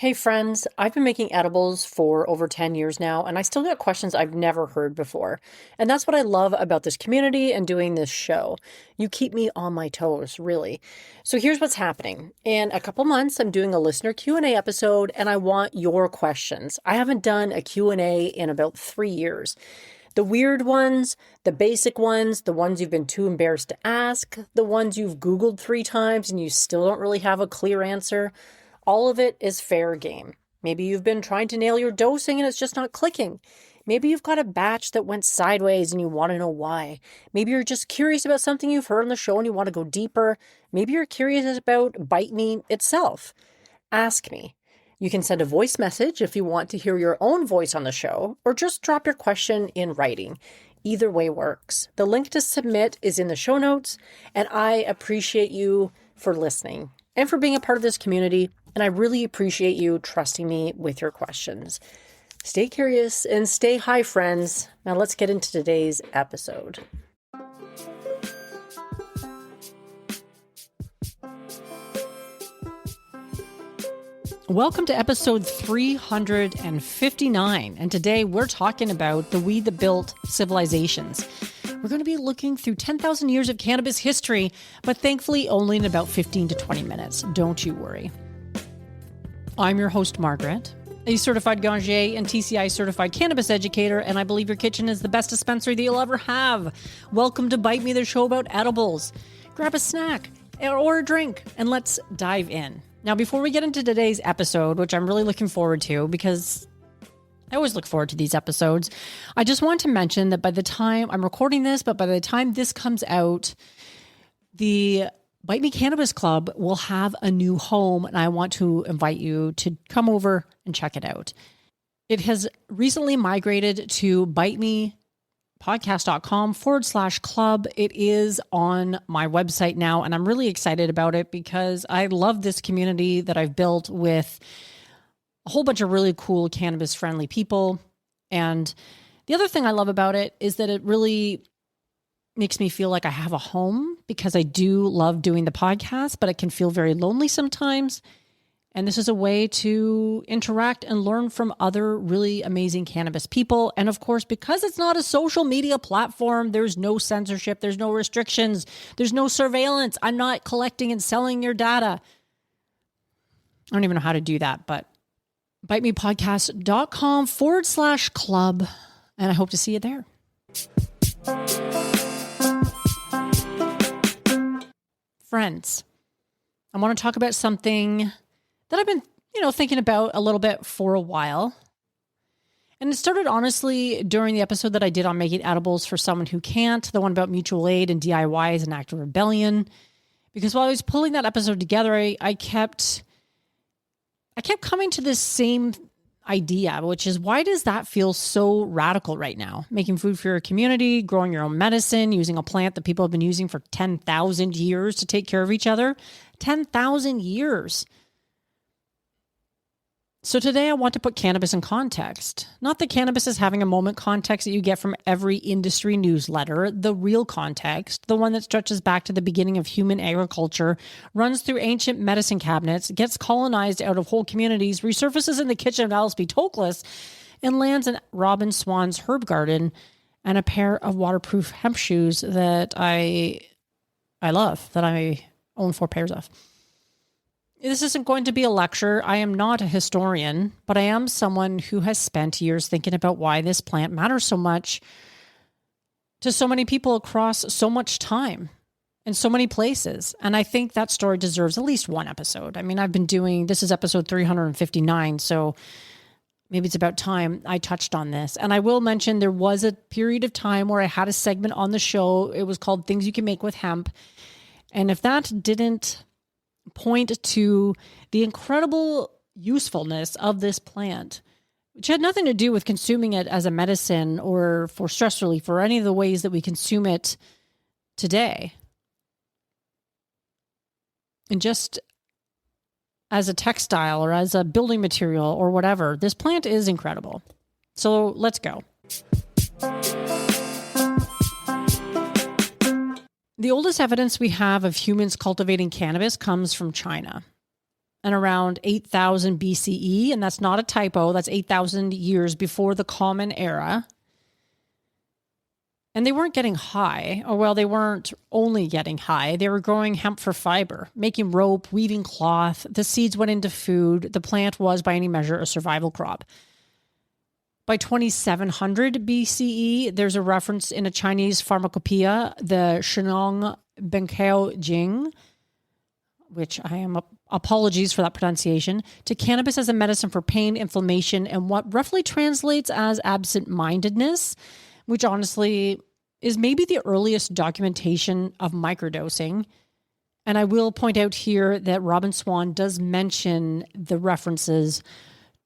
Hey friends, I've been making edibles for over 10 years now, and I still get questions I've never heard before. And that's what I love about this community and doing this show. You keep me on my toes, really. So here's what's happening. In a couple months, I'm doing a listener Q&A episode, and I want your questions. I haven't done a Q&A in about 3 years. The weird ones, the basic ones, the ones you've been too embarrassed to ask, the ones you've Googled 3 times and you still don't really have a clear answer. All of it is fair game. Maybe you've been trying to nail your dosing and it's just not clicking. Maybe you've got a batch that went sideways and you want to know why. Maybe you're just curious about something you've heard on the show and you want to go deeper. Maybe you're curious about Bite Me itself. Ask me. You can send a voice message if you want to hear your own voice on the show, or just drop your question in writing. Either way works. The link to submit is in the show notes, and I appreciate you for listening and for being a part of this community. And I really appreciate you trusting me with your questions. Stay curious and stay high, friends. Now let's get into today's episode. Welcome to episode 359. And today we're talking about the weed that built civilizations. We're going to be looking through 10,000 years of cannabis history, but thankfully only in about 15 to 20 minutes. Don't you worry. I'm your host, Margaret, a certified Gangier and TCI certified cannabis educator, and I believe your kitchen is the best dispensary that you'll ever have. Welcome to Bite Me, the show about edibles. Grab a snack or a drink, and let's dive in. Now, before we get into today's episode, which I'm really looking forward to because I always look forward to these episodes, I just want to mention that by the time I'm recording this, but by the time this comes out, the Bite Me Cannabis Club will have a new home, and I want to invite you to come over and check it out. It has recently migrated to bitemepodcast.com/club. It is on my website now, and I'm really excited about it because I love this community that I've built with a whole bunch of really cool cannabis-friendly people. And the other thing I love about it is that it really makes me feel like I have a home because I do love doing the podcast, but it can feel very lonely sometimes. And this is a way to interact and learn from other really amazing cannabis people. And of course, because it's not a social media platform, there's no censorship, there's no restrictions, there's no surveillance. I'm not collecting and selling your data. I don't even know how to do that, but bitemepodcast.com/club. And I hope to see you there. Friends, I want to talk about something that I've been, thinking about a little bit for a while. And it started honestly during the episode that I did on making edibles for someone who can't, the one about mutual aid and DIY as an act of rebellion. Because while I was pulling that episode together, I kept coming to this same idea, which is, why does that feel so radical right now? Making food for your community, growing your own medicine, using a plant that people have been using for 10,000 years to take care of each other. 10,000 years. So today I want to put cannabis in context. Not the cannabis is having a moment context that you get from every industry newsletter, the real context, the one that stretches back to the beginning of human agriculture, runs through ancient medicine cabinets, gets colonized out of whole communities, resurfaces in the kitchen of Alice B. Toklas, and lands in Robin Swan's herb garden and a pair of waterproof hemp shoes that I love, that I own 4 pairs of. This isn't going to be a lecture. I am not a historian, but I am someone who has spent years thinking about why this plant matters so much to so many people across so much time and so many places. And I think that story deserves at least one episode. I mean, this is episode 359, so maybe it's about time I touched on this. And I will mention there was a period of time where I had a segment on the show. It was called Things You Can Make with Hemp. And if that didn't point to the incredible usefulness of this plant, which had nothing to do with consuming it as a medicine or for stress relief or any of the ways that we consume it today. And just as a textile or as a building material or whatever, this plant is incredible. So let's go. The oldest evidence we have of humans cultivating cannabis comes from China. and around 8,000 BCE, and that's not a typo, that's 8,000 years before the Common Era. And they weren't getting high, or well, they weren't only getting high. They were growing hemp for fiber, making rope, weaving cloth. The seeds went into food. The plant was, by any measure, a survival crop. By 2700 BCE, there's a reference in a Chinese pharmacopoeia, the Shenong Benkao Jing, which I am apologies for that pronunciation, to cannabis as a medicine for pain, inflammation, and what roughly translates as absent-mindedness, which honestly is maybe the earliest documentation of microdosing. And I will point out here that Robin Swan does mention the references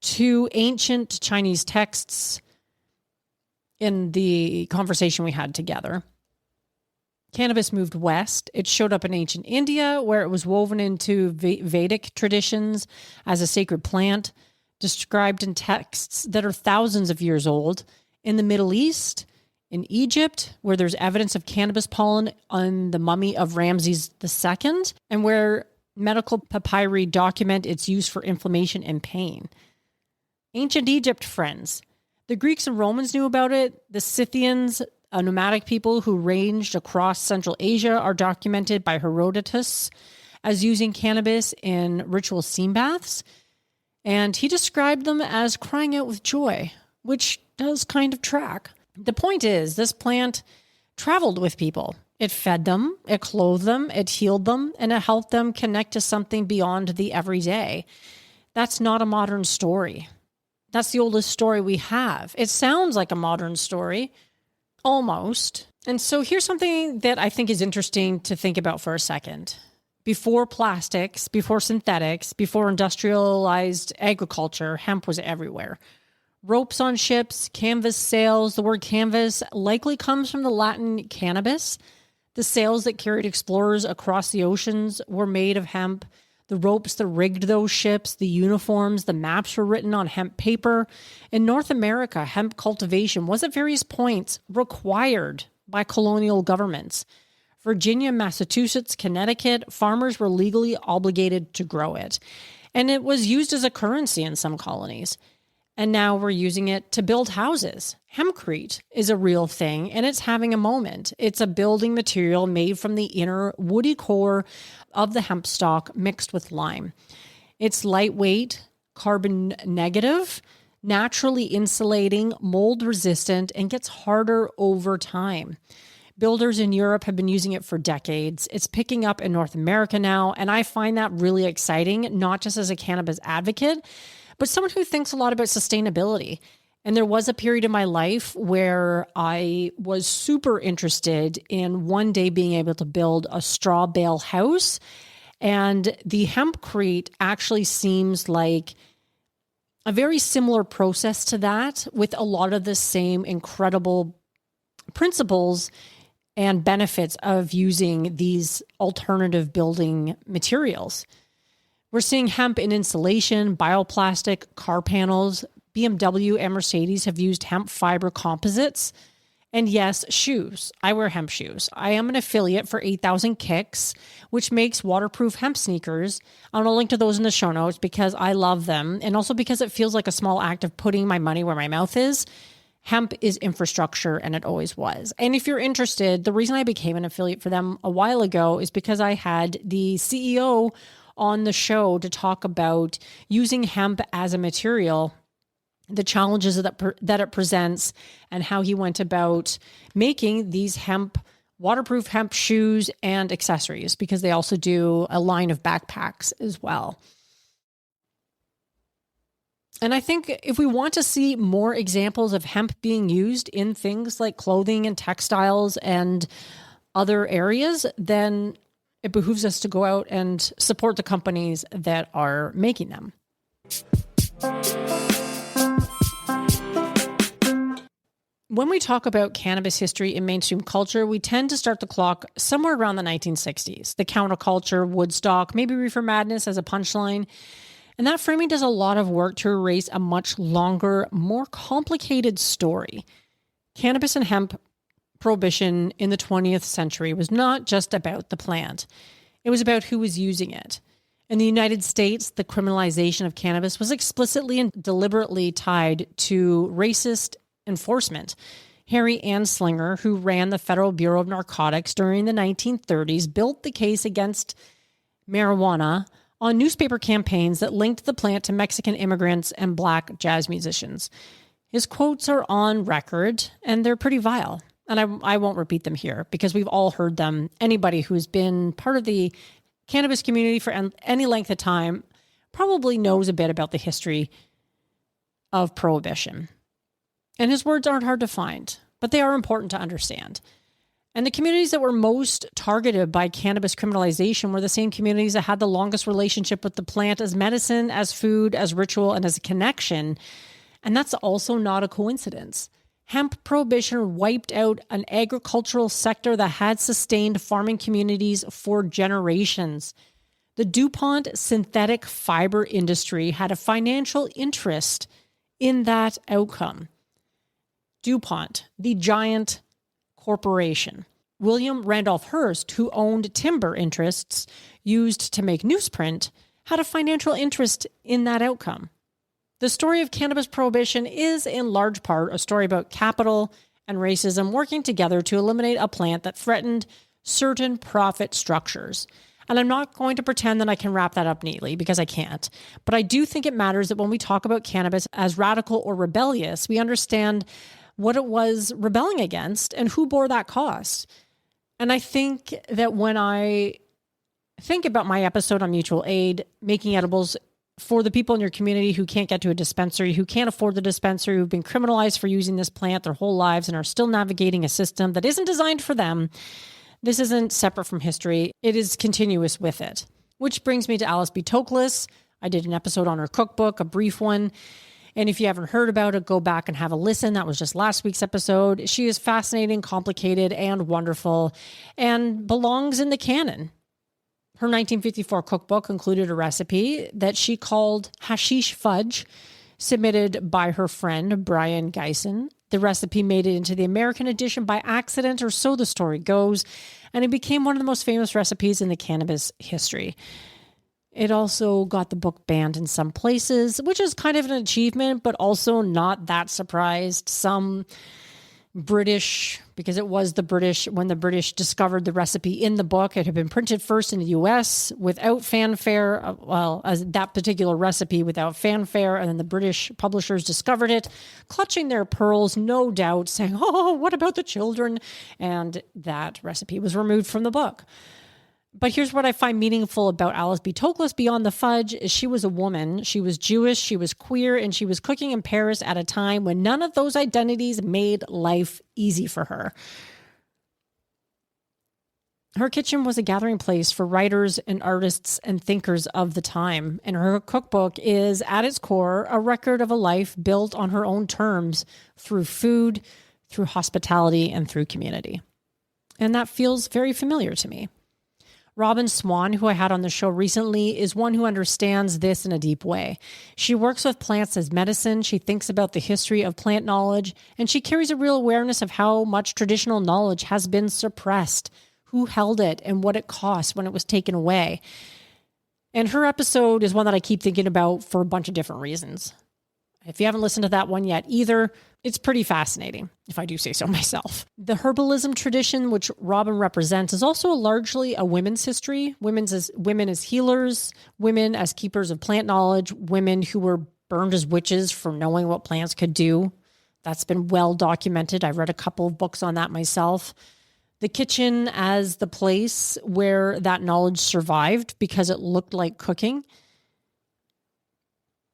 to ancient Chinese texts in the conversation we had together. Cannabis moved west. It showed up in ancient India, where it was woven into Vedic traditions as a sacred plant, described in texts that are thousands of years old. In the Middle East, in Egypt, where there's evidence of cannabis pollen on the mummy of Ramses II, and where medical papyri document its use for inflammation and pain. Ancient Egypt, friends. The Greeks and Romans knew about it. The Scythians, a nomadic people who ranged across Central Asia, are documented by Herodotus as using cannabis in ritual steam baths. And he described them as crying out with joy, which does kind of track. The point is, this plant traveled with people. It fed them, it clothed them, it healed them, and it helped them connect to something beyond the everyday. That's not a modern story. That's the oldest story we have. It sounds like a modern story, almost. And so here's something that I think is interesting to think about for a second. Before plastics, before synthetics, before industrialized agriculture, hemp was everywhere. Ropes on ships, canvas sails. The word canvas likely comes from the Latin cannabis. The sails that carried explorers across the oceans were made of hemp. The ropes that rigged those ships, the uniforms, the maps were written on hemp paper. In North America, hemp cultivation was at various points required by colonial governments. Virginia, Massachusetts, Connecticut, farmers were legally obligated to grow it. And it was used as a currency in some colonies. And now we're using it to build houses. Hempcrete is a real thing, and it's having a moment. It's a building material made from the inner woody core of the hemp stalk mixed with lime. It's lightweight, carbon negative, naturally insulating, mold resistant, and gets harder over time. Builders in Europe have been using it for decades. It's picking up in North America now, and I find that really exciting, not just as a cannabis advocate, but someone who thinks a lot about sustainability. And there was a period in my life where I was super interested in one day being able to build a straw bale house. And the hempcrete actually seems like a very similar process to that, with a lot of the same incredible principles and benefits of using these alternative building materials. We're seeing hemp in insulation, bioplastic, car panels. BMW and Mercedes have used hemp fiber composites. And yes, shoes. I wear hemp shoes. I am an affiliate for 8,000 Kicks, which makes waterproof hemp sneakers. I'll link to those in the show notes because I love them. And also because it feels like a small act of putting my money where my mouth is. Hemp is infrastructure, and it always was. And if you're interested, the reason I became an affiliate for them a while ago is because I had the CEO on the show to talk about using hemp as a material, the challenges that it presents, and how he went about making these waterproof hemp shoes and accessories, because they also do a line of backpacks as well. And I think if we want to see more examples of hemp being used in things like clothing and textiles and other areas, then it behooves us to go out and support the companies that are making them. When we talk about cannabis history in mainstream culture, we tend to start the clock somewhere around the 1960s. The counterculture, Woodstock, maybe Reefer Madness as a punchline. And that framing does a lot of work to erase a much longer, more complicated story. Cannabis and hemp prohibition in the 20th century was not just about the plant. It was about who was using it. In the United States, the criminalization of cannabis was explicitly and deliberately tied to racist enforcement. Harry Anslinger, who ran the Federal Bureau of Narcotics during the 1930s, built the case against marijuana on newspaper campaigns that linked the plant to Mexican immigrants and black jazz musicians. His quotes are on record, and they're pretty vile. And I won't repeat them here because we've all heard them. Anybody who's been part of the cannabis community for any length of time probably knows a bit about the history of prohibition. And his words aren't hard to find, but they are important to understand. And the communities that were most targeted by cannabis criminalization were the same communities that had the longest relationship with the plant as medicine, as food, as ritual, and as a connection. And that's also not a coincidence. Hemp prohibition wiped out an agricultural sector that had sustained farming communities for generations. The DuPont synthetic fiber industry had a financial interest in that outcome. DuPont, the giant corporation. William Randolph Hearst, who owned timber interests used to make newsprint, had a financial interest in that outcome. The story of cannabis prohibition is, in large part, a story about capital and racism working together to eliminate a plant that threatened certain profit structures. And I'm not going to pretend that I can wrap that up neatly because I can't. But I do think it matters that when we talk about cannabis as radical or rebellious, we understand what it was rebelling against and who bore that cost. And I think that when I think about my episode on mutual aid, making edibles for the people in your community who can't get to a dispensary, who can't afford the dispensary, who've been criminalized for using this plant their whole lives and are still navigating a system that isn't designed for them, this isn't separate from history. It is continuous with it. Which brings me to Alice B. Toklas. I did an episode on her cookbook, a brief one. And if you haven't heard about it, go back and have a listen. That was just last week's episode. She is fascinating, complicated, and wonderful, and belongs in the canon. Her 1954 cookbook included a recipe that she called hashish fudge, submitted by her friend, Brian Geisen. The recipe made it into the American edition by accident, or so the story goes, and it became one of the most famous recipes in the cannabis history. It also got the book banned in some places, which is kind of an achievement, but also not that surprised. Some British, because it was the British, when the British discovered the recipe in the book, it had been printed first in the US without fanfare, as that particular recipe without fanfare, and then the British publishers discovered it, clutching their pearls, no doubt, saying, oh, what about the children? And that recipe was removed from the book. But here's what I find meaningful about Alice B. Toklas beyond the fudge is she was a woman, she was Jewish, she was queer, and she was cooking in Paris at a time when none of those identities made life easy for her. Her kitchen was a gathering place for writers and artists and thinkers of the time, and her cookbook is, at its core, a record of a life built on her own terms through food, through hospitality, and through community. And that feels very familiar to me. Robin Swan, who I had on the show recently, is one who understands this in a deep way. She works with plants as medicine. She thinks about the history of plant knowledge, and she carries a real awareness of how much traditional knowledge has been suppressed, who held it, and what it cost when it was taken away. And her episode is one that I keep thinking about for a bunch of different reasons. If you haven't listened to that one yet either, it's pretty fascinating, if I do say so myself. The herbalism tradition, which Robin represents, is also largely a women's history. Women as healers, women as keepers of plant knowledge, women who were burned as witches for knowing what plants could do. That's been well documented. I've read a couple of books on that myself. The kitchen as the place where that knowledge survived because it looked like cooking.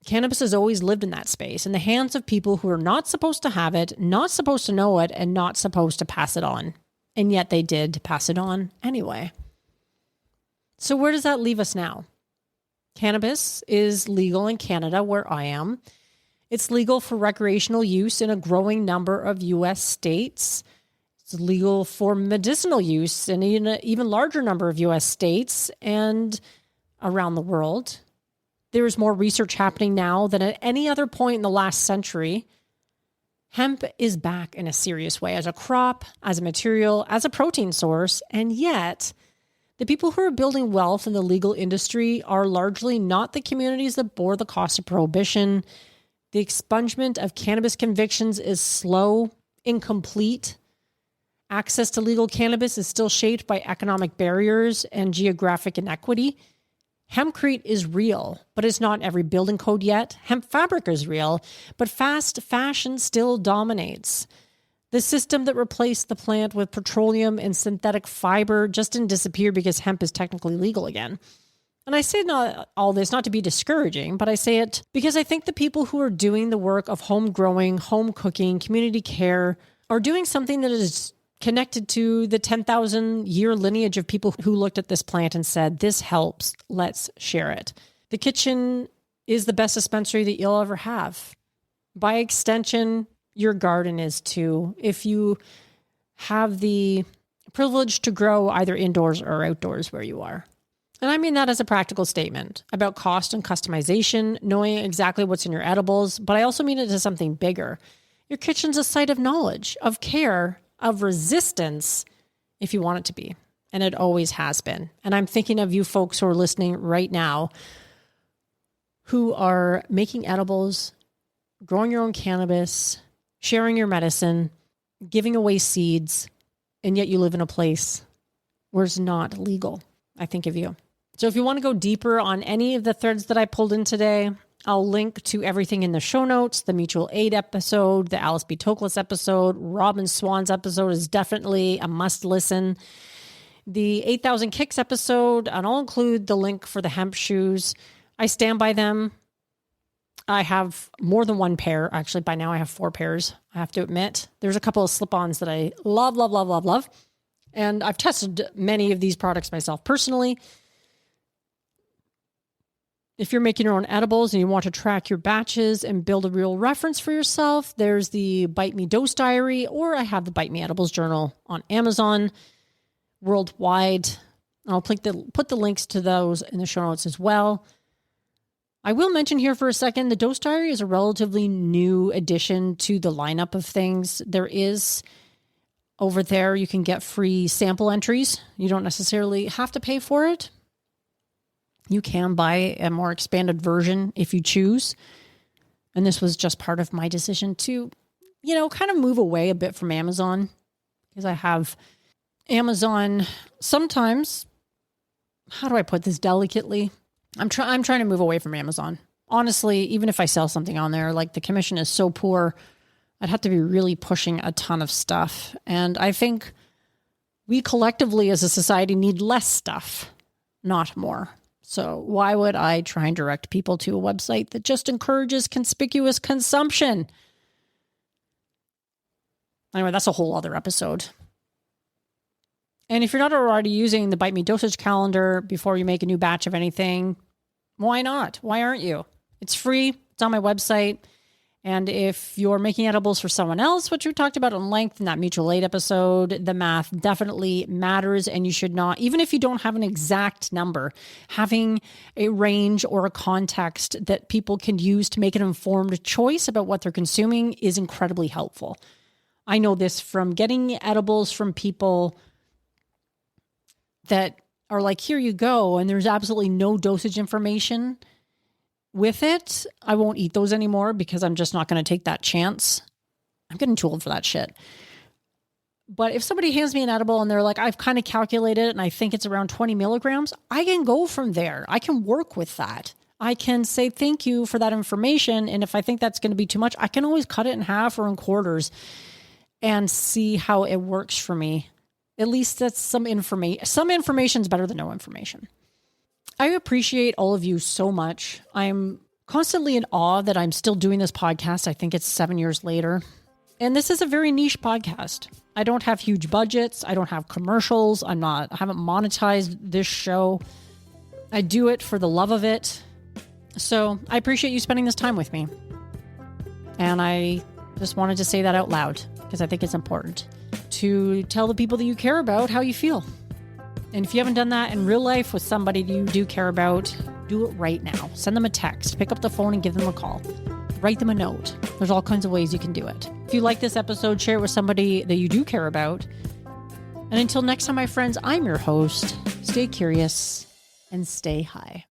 Cannabis has always lived in that space, in the hands of people who are not supposed to have it, not supposed to know it, and not supposed to pass it on. And yet they did pass it on anyway. So where does that leave us now? Cannabis is legal in Canada, where I am. It's legal for recreational use in a growing number of U.S. states. It's legal for medicinal use in an even larger number of U.S. states and around the world. There is more research happening now than at any other point in the last century. Hemp is back in a serious way as a crop, as a material, as a protein source, and yet The people who are building wealth in the legal industry are largely not the communities that bore the cost of prohibition. The expungement of cannabis convictions is slow, incomplete. Access to legal cannabis is still shaped by economic barriers and geographic inequity. Hempcrete is real, but it's not in every building code yet. Hemp fabric is real, but fast fashion still dominates. The system that replaced the plant with petroleum and synthetic fiber just didn't disappear because hemp is technically legal again. And I say not all this not to be discouraging, but I say it because I think the people who are doing the work of home growing, home cooking, community care are doing something that is connected to the 10,000 year lineage of people who looked at this plant and said, this helps, let's share it. The kitchen is the best dispensary that you'll ever have. By extension, your garden is too. If you have the privilege to grow either indoors or outdoors where you are. And I mean that as a practical statement about cost and customization, knowing exactly what's in your edibles, but I also mean it as something bigger. Your kitchen's a site of knowledge, of care, of resistance, if you want it to be. And it always has been. And I'm thinking of you folks who are listening right now who are making edibles, growing your own cannabis, sharing your medicine, giving away seeds, and yet you live in a place where it's not legal. I think of you. So if you want to go deeper on any of the threads that I pulled in today, I'll link to everything in the show notes. The mutual aid episode, the Alice B. Toklas episode, Robin Swan's episode is definitely a must listen. The 8,000 Kicks episode, and I'll include the link for the hemp shoes. I stand by them. I have more than one pair. Actually, by now I have 4 pairs, I have to admit. There's a couple of slip-ons that I love, love, love, love, love. And I've tested many of these products myself personally. If you're making your own edibles and you want to track your batches and build a real reference for yourself, there's the Bite Me Dose Diary, or I have the Bite Me Edibles Journal on Amazon worldwide. I'll put the links to those in the show notes as well. I will mention here for a second, the Dose Diary is a relatively new addition to the lineup of things. There is over there, you can get free sample entries. You don't necessarily have to pay for it. You can buy a more expanded version if you choose. And this was just part of my decision to, kind of move away a bit from Amazon, because I have Amazon sometimes, how do I put this delicately? I'm trying to move away from Amazon. Honestly, even if I sell something on there, like the commission is so poor, I'd have to be really pushing a ton of stuff. And I think we collectively as a society need less stuff, not more. So why would I try and direct people to a website that just encourages conspicuous consumption? Anyway, that's a whole other episode. And if you're not already using the Bite Me Dosage Calendar before you make a new batch of anything, why not? Why aren't you? It's free. It's on my website. And if you're making edibles for someone else, which we talked about in length in that mutual aid episode, the math definitely matters. And you should not, even if you don't have an exact number, having a range or a context that people can use to make an informed choice about what they're consuming is incredibly helpful. I know this from getting edibles from people that are like, here you go, and there's absolutely no dosage information with it. I won't eat those anymore because I'm just not going to take that chance. I'm getting too old for that shit. But if somebody hands me an edible and they're like, I've kind of calculated it and I think it's around 20 milligrams, I can go from there. I can work with that. I can say thank you for that information. And if I think that's going to be too much, I can always cut it in half or in quarters and see how it works for me. At least that's some information. Some information is better than no information. I appreciate all of you so much. I'm constantly in awe that I'm still doing this podcast. I think it's 7 years later. And this is a very niche podcast. I don't have huge budgets. I don't have commercials. I haven't monetized this show. I do it for the love of it. So I appreciate you spending this time with me. And I just wanted to say that out loud because I think it's important to tell the people that you care about how you feel. And if you haven't done that in real life with somebody you do care about, do it right now. Send them a text, pick up the phone and give them a call. Write them a note. There's all kinds of ways you can do it. If you like this episode, share it with somebody that you do care about. And until next time, my friends, I'm your host. Stay curious and stay high.